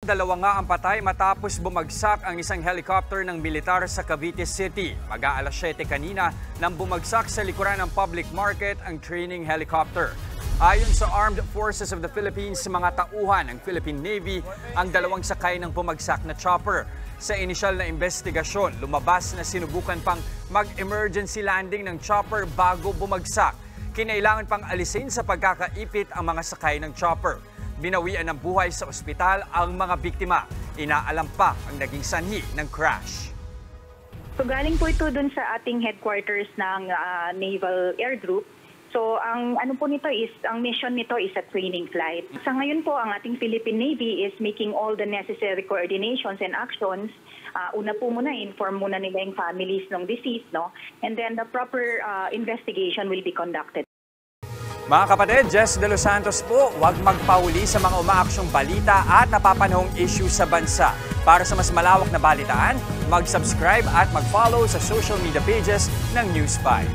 Dalawa nga ang patay matapos bumagsak ang isang helicopter ng militar sa Cavite City. Mag-aalas 7 kanina nang bumagsak sa likuran ng public market ang training helicopter. Ayon sa Armed Forces of the Philippines, mga tauhan ng Philippine Navy ang dalawang sakay ng bumagsak na chopper. Sa inisyal na investigasyon, lumabas na sinubukan pang mag-emergency landing ng chopper bago bumagsak. Kinailangan pang alisin sa pagkakaipit ang mga sakay ng chopper. Binawian ng buhay sa ospital ang mga biktima. Inaalam pa ang naging sanhi ng crash. So galing po ito dun sa ating headquarters ng Naval Air Group. So ang mission nito is a training flight. Sa ngayon po ang ating Philippine Navy is making all the necessary coordinations and actions. Una po muna inform muna nila yung families ng deceased, no? And then the proper investigation will be conducted. Mga kapatid, Jess De Los Santos po, huwag magpahuli sa mga umaaksyong balita at napapanahong issue sa bansa. Para sa mas malawak na balitaan, mag-subscribe at mag-follow sa social media pages ng News 5.